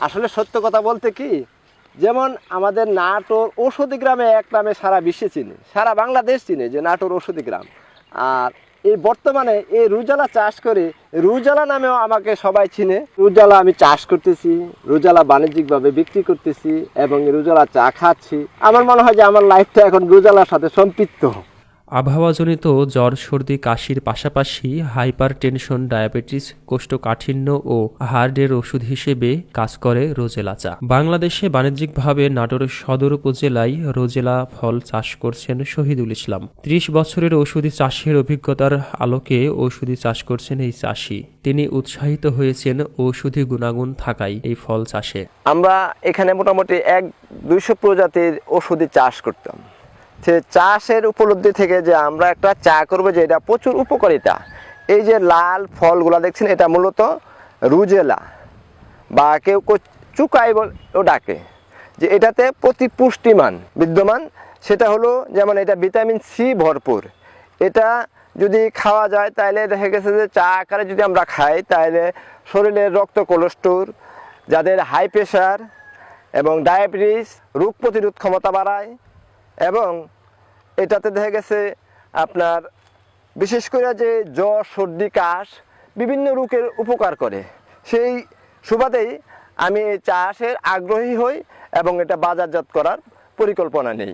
আসলে সত্য কথা বলতে কি, যেমন আমাদের নাটোর ঔষধি গ্রামে এক নামে সারা বিশ্বে চিনে, সারা বাংলাদেশ চিনে যে নাটোর ঔষধি গ্রাম। আর এই বর্তমানে এই রুজালা চাষ করে রুজালা নামেও আমাকে সবাই চিনে। রুজালা আমি চাষ করতেছি, রুজালা বাণিজ্যিকভাবে বিক্রি করতেছি এবং রুজালা চা খাচ্ছি। আমার মনে হয় যে আমার লাইফটা এখন রুজালার সাথে সম্পৃক্ত। আবহাওয়াজনিত জ্বর, সর্দি, কাশির পাশাপাশি হাইপার টেনশন, ডায়াবেটিস, কোষ্ঠকাঠিন্য ও হার্টের ওষুধ হিসেবে কাজ করে রোজেলা চা। বাংলাদেশে বাণিজ্যিকভাবে নাটোর সদর উপজেলায় রোজেলা ফল চাষ করছেন শহীদুল ইসলাম। 30 বছরের ঔষধি চাষের অভিজ্ঞতার আলোকে ঔষধি চাষ করছেন এই চাষি। তিনি উৎসাহিত হয়েছেন ঔষধি গুণাগুণ থাকায় এই ফল চাষে। আমরা এখানে মোটামুটি 100-200 প্রজাতির ঔষধি চাষ করতাম। সে চাষের উপলব্ধি থেকে যে আমরা একটা চা করবো, যে এটা প্রচুর উপকারিতা। এই যে লাল ফলগুলো দেখছেন, এটা মূলত রুজেলা বা কেউ চুকাই বলেও ডাকে। যে এটাতে প্রতি পুষ্টিমান বিদ্যমান, সেটা হলো যেমন এটা ভিটামিন সি ভরপুর। এটা যদি খাওয়া যায় তাহলে দেখা গেছে যে চা আকারে যদি আমরা খাই তাহলে শরীরের রক্ত কোলেস্ট্রল, যাদের হাই প্রেশার এবং ডায়াবেটিস, রোগ প্রতিরোধ ক্ষমতা বাড়ায়। এবং এটাতে দেখা গেছে আপনার বিশেষ করে যে জ্বর, সর্দি, কাশ বিভিন্ন রোগের উপকার করে। সেই সুবাদেই আমি এই চাষের আগ্রহী হই এবং এটা বাজারজাত করার পরিকল্পনা নেই।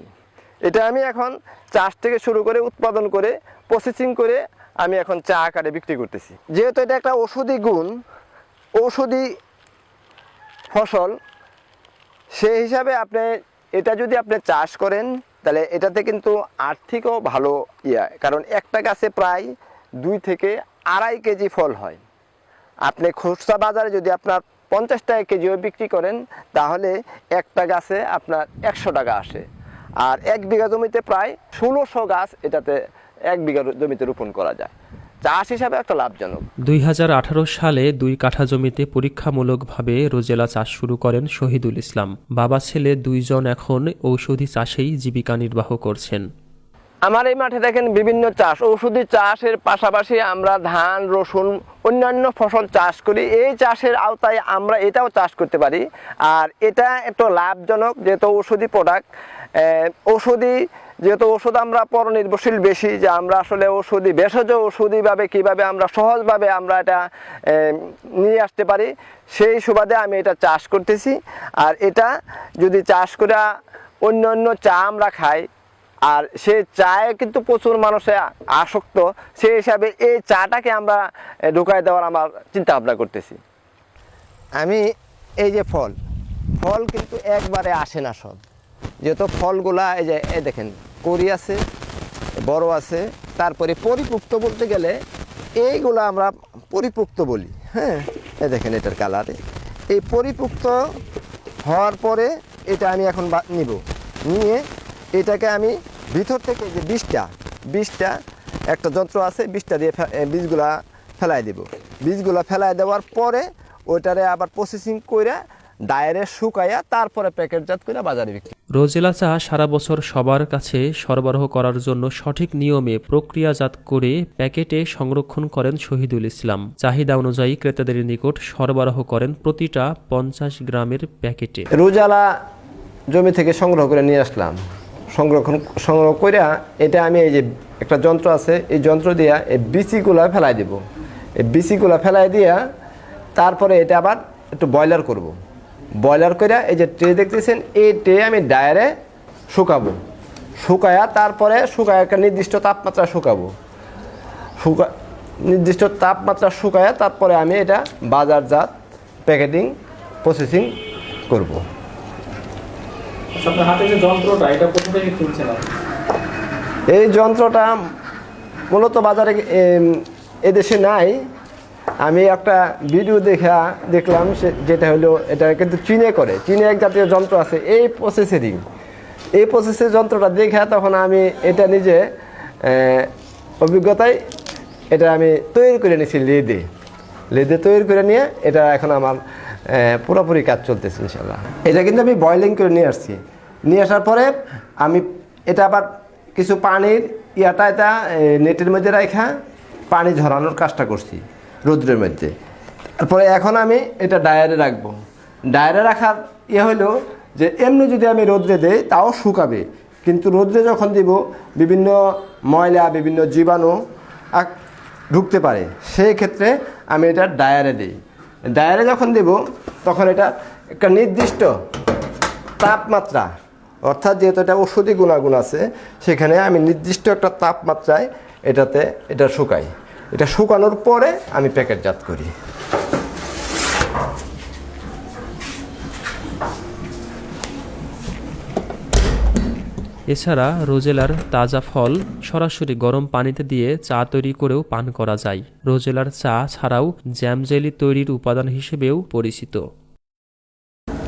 এটা আমি এখন চাষ থেকে শুরু করে উৎপাদন করে প্রসেসিং করে আমি এখন চা আকারে বিক্রি করতেছি। যেহেতু এটা একটা ঔষধি গুণ, ঔষধি ফসল, সেই হিসাবে আপনি এটা যদি আপনি চাষ করেন তাহলে এটাতে কিন্তু আর্থিকও ভালো কারণ একটা গাছে প্রায় 2 থেকে 2.5 কেজি ফল হয়। আপনি খুচরা বাজারে যদি আপনার 50 টাকা কেজিও বিক্রি করেন তাহলে একটা গাছে আপনার 100 টাকা আসে। আর 1 বিঘা জমিতে প্রায় 1600 গাছ এটাতে 1 বিঘা জমিতে রোপণ করা যায়। চাষ হিসাবে একটা লাভজনক। 2018 সালে 2 কাঠা জমিতে পরীক্ষামূলকভাবে রোজেলা চাষ শুরু করেন শহীদুল ইসলাম। বাবা ছেলে 2 জন এখন ঔষধি চাষেই জীবিকা নির্বাহ করছেন। আমার এই মাঠে দেখেন বিভিন্ন চাষ, ঔষধি চাষের পাশাপাশি আমরা ধান, রসুন, অন্যান্য ফসল চাষ করি। এই চাষের আওতায় আমরা এটাও চাষ করতে পারি। আর এটা একটু লাভজনক, যেহেতু ঔষধি প্রোডাক্ট, যেহেতু ওষুধ আমরা পরনির্ভরশীল বেশি, যে আমরা আসলে ঔষধি ভেষজ ঔষধিভাবে কীভাবে আমরা সহজভাবে আমরা এটা নিয়ে আসতে পারি, সেই সুবাদে আমি এটা চাষ করতেছি। আর এটা যদি চাষ করে অন্য চা আমরা খাই, আর সেই চায়ে কিন্তু প্রচুর মানুষে আসক্ত, সেই হিসাবে এই চাটাকে আমরা ঢুকাই দেওয়ার আমার চিন্তা ভাবনা করতেছি। আমি এই যে ফল কিন্তু একবারে আসে না সব, যেহেতু ফলগুলা এই যে দেখেন কড়ি আছে, বড় আছে, তারপরে পরিপুক্ত বলতে গেলে এইগুলো আমরা পরিপুক্ত বলি। হ্যাঁ, এই দেখেন এটার কালারে, এই পরিপুক্ত হওয়ার পরে এটা আমি এখন নিয়ে এটাকে আমি ভিতর থেকে যে বীজটা একটা যন্ত্র আছে, বীজটা দিয়ে বীজগুলা ফেলাই দেব। বীজগুলা ফেলাই দেওয়ার পরে ওইটারে আবার প্রসেসিং করে ডায়েরে শুকাইয়া তারপরে প্যাকেটজাত করে বাজারে বিক্রি। রোজেলা চা সারা বছর সবার কাছে সরবরাহ করার জন্য সঠিক নিয়মে প্রক্রিয়াজাত করে প্যাকেটে সংরক্ষণ করেন শহীদুল ইসলাম। চাহিদা অনুযায়ী ক্রেতাদের নিকট সরবরাহ করেন প্রতিটা 50 গ্রামের প্যাকেটে। রোজালা জমি থেকে সংগ্রহ করে নিয়ে আসলাম, সংগ্রহ করে এটা আমি এই যে একটা যন্ত্র আছে, এই যন্ত্র দিয়া এই বিচিগুলা ফেলাই দেব। এই বিচিগুলা ফেলাই দিয়া তারপরে এটা আবার একটু বয়লার করব। বয়লার করে এই যে ট্রে দেখতেছেন, এই ট্রে আমি ডায়ারে শুকায়া তারপরে একটা নির্দিষ্ট তাপমাত্রা শুকায়া তারপরে আমি এটা বাজারজাত প্যাকেটিং প্রসেসিং করব। এই যন্ত্রটা মূলত বাজারে এদেশে নাই। আমি একটা ভিডিও দেখলাম, যেটা হলো এটা কিন্তু চীনে এক জাতীয় যন্ত্র আছে এই প্রসেসের যন্ত্রটা দেখে তখন আমি এটা নিজে অভিজ্ঞতায় এটা আমি তৈরি করে নিয়েছি, লেদে তৈরি করে নিয়ে এটা এখন আমার পুরোপুরি কাজ চলতেছে ইনশাল্লাহ। এটা কিন্তু আমি বয়লিং করে নিয়ে আসার পরে আমি এটা আবার কিছু পানির এটা নেটের মধ্যে রাখা পানি ঝরানোর কাজটা করছি রোদ্রের মধ্যে। তারপরে এখন আমি এটা ডায়ারে রাখবো। ডায়রা রাখার হলো যে এমনি যদি আমি রোদ্রে দেই তাও শুকাবে, কিন্তু রোদ্রে যখন দিব বিভিন্ন ময়লা বিভিন্ন জীবাণু ঢুকতে পারে, সেই ক্ষেত্রে আমি এটা ডায়ারে দিই। ডায়ারে যখন দেব তখন এটা একটা নির্দিষ্ট তাপমাত্রা, অর্থাৎ যেহেতু এটা ওষুধি গুণাগুণ আছে, সেখানে আমি নির্দিষ্ট একটা তাপমাত্রায় এটা শুকাই। এটা শুকানোর পরে আমি প্যাকেটজাত করি। এছাড়া রোজেলার তাজা ফল সরাসরি গরম পানিতে দিয়ে চা তৈরি করেও পান করা যায়। রোজেলার চা ছাড়াও জ্যাম জেলি তৈরির উপাদান হিসেবেও পরিচিত।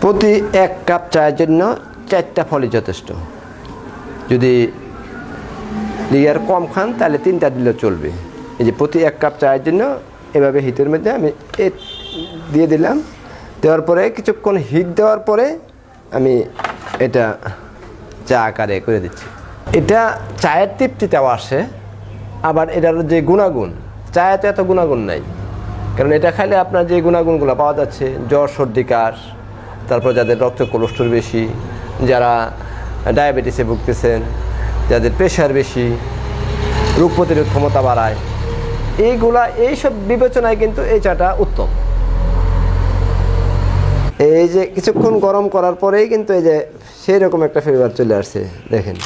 প্রতি 1 কাপ চায়ের জন্য 4টা ফলই যথেষ্ট। যদি লিয়ার কম খান তাহলে 3টা দিলেও চলবে। এই যে প্রতি 1 কাপ চায়ের জন্য এভাবে হিটের মধ্যে আমি দিয়ে দিলাম। দেওয়ার পরে কিছুক্ষণ হিট দেওয়ার পরে আমি এটা চা আকারে করে দিচ্ছি। এটা চায়ের তৃপ্তিটাও আসে, আবার এটার যে গুণাগুণ, চায়ে তো এত গুণাগুণ নাই, কারণ এটা খাইলে আপনার যে গুণাগুণগুলো পাওয়া যাচ্ছে, জ্বর সর্দি কাশ, তারপর যাদের রক্ত কোলেস্ট্রল বেশি, যারা ডায়াবেটিসে ভুগতেছেন, যাদের প্রেশার বেশি, রোগ প্রতিরোধ ক্ষমতা বাড়ায়, এইসব বিবেচনায় কিন্তু এই চাটা উত্তম। এই যে কিছুক্ষণ গরম করার পরেই কিন্তু এই যে সেই রকম একটা ফ্লেভার চলে আসছে, দেখেন।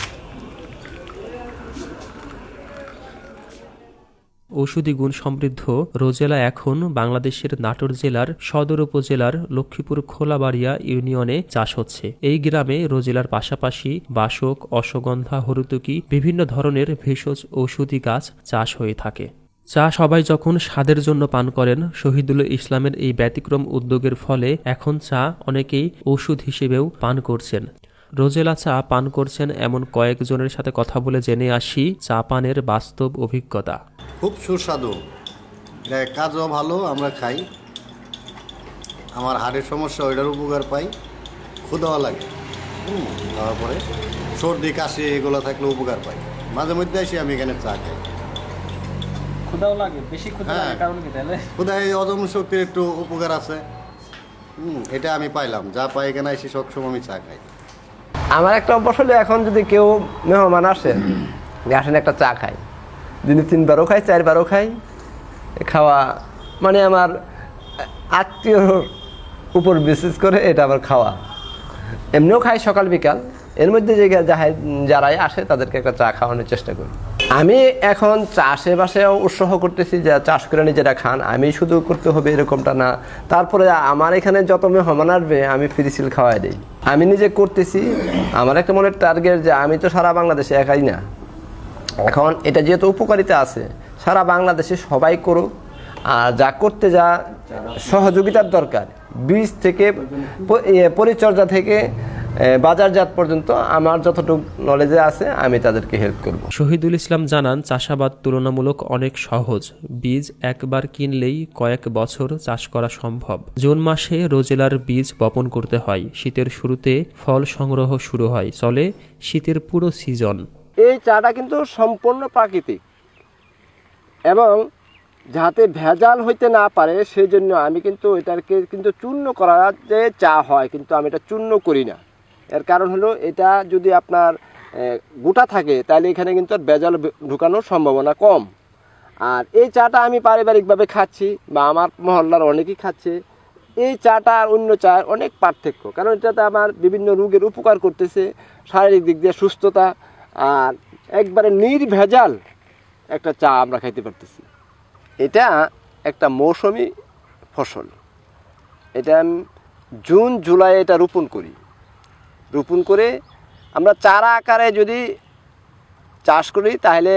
ঔষধি গুণ সমৃদ্ধ রোজেলা এখন বাংলাদেশের নাটোর জেলার সদর উপজেলার লক্ষ্মীপুর খোলাবাড়িয়া ইউনিয়নে চাষ হচ্ছে। এই গ্রামে রোজেলার পাশাপাশি বাসক, অশ্বগন্ধা, হরুতকি বিভিন্ন ধরনের ভেষজ ঔষধি গাছ চাষ হয়ে থাকে। চা সবাই যখন স্বাদের জন্য পান করেন, শহীদুল ইসলামের এই ব্যতিক্রম উদ্যোগের ফলে এখন চা অনেকেই ঔষধ হিসেবেও পান করছেন। রোজেলা চা পান করছেন এমন কয়েকজনের সাথে কথা বলে জেনে আসি চা পানের বাস্তব অভিজ্ঞতা। খুব সুস্বাদু, কাজও ভালো, আমরা খাই। আমার হাড়ের সমস্যা ওইটার উপকার পাই, ক্ষুধাও লাগে, খাওয়ার পরে সর্দি কাশি এগুলো থাকলে উপকার পাই। মাঝে মধ্যে এসে আমি এখানে চা খাই। ক্ষুধাও লাগে, বেশি ক্ষুধা লাগে কারণ কি তাহলে? ক্ষুধায় হজম শক্তির একটু উপকার আছে, এটা আমি পাইলাম। যা পাই এখানে এসে সবসময় আমি চা খাই। আমার একটা অভ্যাস হলে, এখন যদি কেউ মেহমান আসেন একটা চা খাই, দিনে 3বারও খাই, 4বারও খাই। খাওয়া মানে আমার আত্মীয়র উপর বিশেষ করে এটা আমার খাওয়া। এমনিও খাই সকাল বিকাল, এর মধ্যে যে যারাই আসে তাদেরকে একটা চা খাওয়ানোর চেষ্টা করি। আমি এখন চাষবাসেও উৎসাহ করতেছি যে চাষ করে নিজেরা খান, আমি শুধু করতে হবে এরকমটা না। তারপরে আমার এখানে যত মেহমান আসবে আমি ফ্রি সিল খাওয়াই দিই। আমি নিজে করতেছি, আমার একটা মনের টার্গেট যে আমি তো সারা বাংলাদেশে একাই না, এখন এটা যেহেতু উপকারিতা আছে সারা বাংলাদেশে সবাই করুক। আর যা করতে যা সহযোগিতার দরকার, বীজ থেকে পরিচর্যা থেকে বাজারজাত পর্যন্ত আমার যতটুকু নলেজে আছে আমি তাদেরকে হেল্প করব। শহীদুল ইসলাম জানান, চাষাবাদ তুলনামূলক অনেক সহজ। বীজ একবার কিনলেই কয়েক বছর চাষ করা সম্ভব। জুন মাসে রোজেলার বীজ বপন করতে হয়, শীতের শুরুতে ফল সংগ্রহ শুরু হয়, চলে শীতের পুরো সিজন। এই চাটা কিন্তু সম্পূর্ণ প্রাকৃতিক এবং যাতে ভেজাল হইতে না পারে সেই জন্য আমি কিন্তু এটাকে চূর্ণ করা যে চা হয়, কিন্তু আমি এটা চূর্ণ করি না। এর কারণ হলো এটা যদি আপনার গোটা থাকে তাহলে এখানে কিন্তু আর ভেজাল ঢুকানোর সম্ভাবনা কম। আর এই চাটা আমি পারিবারিকভাবে খাচ্ছি বা আমার মহল্লার অনেকেই খাচ্ছে। এই চাটা আর অন্য চায়ের অনেক পার্থক্য, কারণ এটাতে আমার বিভিন্ন রোগের উপকার করতেছে, শারীরিক দিক দিয়ে সুস্থতা, আর একবারে নির্ভেজাল একটা চা আমরা খাইতে পারতেছি। এটা একটা মৌসুমি ফসল। এটা জুন জুলাই এটা রোপণ করি। রোপণ করে আমরা চারা আকারে যদি চাষ করি তাহলে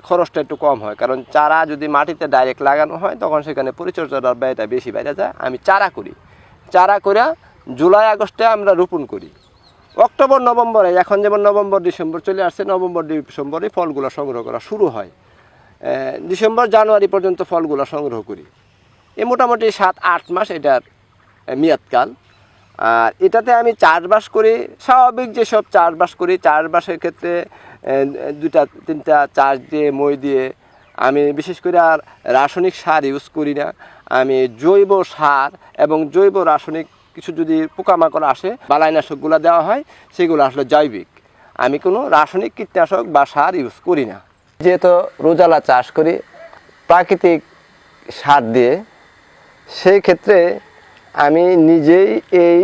খরচটা একটু কম হয়, কারণ চারা যদি মাটিতে ডাইরেক্ট লাগানো হয় তখন সেখানে পরিচর্যার ব্যয়টা বেশি বাইরে যায়। আমি চারা করি, চারা করে জুলাই আগস্টে আমরা রোপণ করি। অক্টোবর নভেম্বরে, এখন যেমন নভেম্বর ডিসেম্বর চলে আসছে, নভেম্বর ডিসেম্বরে ফলগুলো সংগ্রহ করা শুরু হয়। ডিসেম্বর জানুয়ারি পর্যন্ত ফলগুলো সংগ্রহ করি। এ মোটামুটি 7-8 মাস এটার মেয়াদকাল। আর এটাতে আমি চাষবাস করি, স্বাভাবিক যেসব চাষবাস করি, চাষবাসের ক্ষেত্রে 2-3টা চাষ দিয়ে মই দিয়ে আমি বিশেষ করে আর রাসায়নিক সার ইউজ করি না। আমি জৈব সার এবং জৈব রাসায়নিক কিছু যদি পোকামাকড় আসে বালাইনাশকগুলো দেওয়া হয়, সেগুলো আসলে জৈবিক। আমি কোনো রাসায়নিক কীটনাশক বা সার ইউজ করি না। যেহেতু রোজালা চাষ করি প্রাকৃতিক সার দিয়ে, সেই ক্ষেত্রে আমি নিজেই এই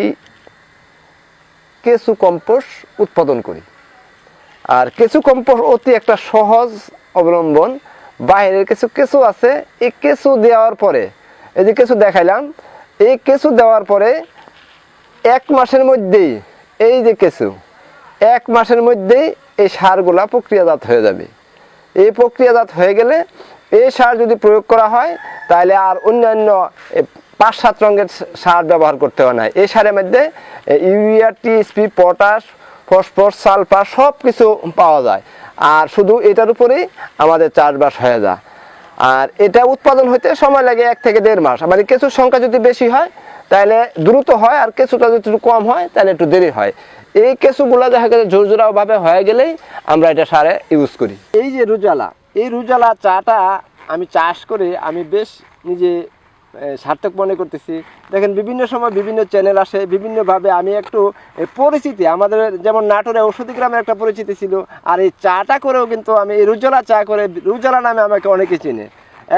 কেঁচু কম্পোস্ট উৎপাদন করি। আর কেঁচু কম্পোস্ট অতি একটা সহজ অবলম্বন। বাইরের কিছু কেঁচু আছে, এই কেঁচু দেওয়ার পরে, এই যে কেঁচু দেখাইলাম, এই কেঁচু দেওয়ার পরে 1 মাসের মধ্যেই এই যে কেঁচু 1 মাসের মধ্যেই এই সারগুলা প্রক্রিয়াজাত হয়ে যাবে। এই প্রক্রিয়াজাত হয়ে গেলে এই সার যদি প্রয়োগ করা হয় তাহলে আর অন্যান্য 5-7 রঙের সার ব্যবহার করতে হয় না। এই সারের মধ্যে urea, TSP, potash, phosphorus, sulphur সব কিছু পাওয়া যায়। আর শুধু এটার উপরেই আমাদের চাষবাস হয়ে যায়। আর এটা উৎপাদন হতে সময় লাগে 1 থেকে 1.5 মাস। মানে কেঁচুর সংখ্যা যদি বেশি হয় তাহলে দ্রুত হয়, আর কেঁচুটা যদি একটু কম হয় তাহলে একটু দেরি হয়। এই কেঁচুগুলা দেখা গেছে ঝুরঝুরাভাবে হয়ে গেলেই আমরা এটা সারে ইউজ করি। এই যে রুজালা, এই রুজালা চাটা আমি চাষ করে আমি বেশ নিজে সার্থক মনে করতেছি। দেখেন বিভিন্ন সময় বিভিন্ন চ্যানেল আসে, বিভিন্নভাবে আমি একটু পরিচিতি, আমাদের যেমন নাটোরে ঔষধি গ্রামের একটা পরিচিতি ছিল, আর এই চাটা করেও কিন্তু আমি এই রুজালা চা করে, রুজালা নামে আমাকে অনেকে চিনে।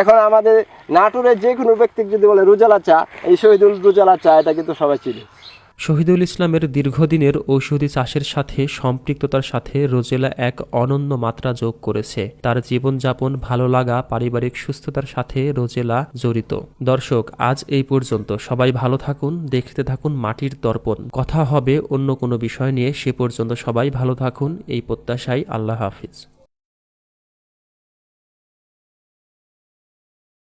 এখন আমাদের নাটোরে যে কোনো ব্যক্তি যদি বলে রুজালা চা, এই শহীদুল রুজালা চা, এটা কিন্তু সবাই চিনে। শহীদুল ইসলামের দীর্ঘদিনের ঔষধি চাষের সাথে সম্পৃক্ততার সাথে রোজেলা এক অনন্য মাত্রা যোগ করেছে। তার জীবনযাপন, ভালো লাগা, পারিবারিক সুস্থতার সাথে রোজেলা জড়িত। দর্শক, আজ এই পর্যন্ত। সবাই ভালো থাকুন, দেখতে থাকুন মাটির দর্পণ। কথা হবে অন্য কোনো বিষয় নিয়ে। সে পর্যন্ত সবাই ভালো থাকুন, এই প্রত্যাশায়। আল্লাহ হাফিজ।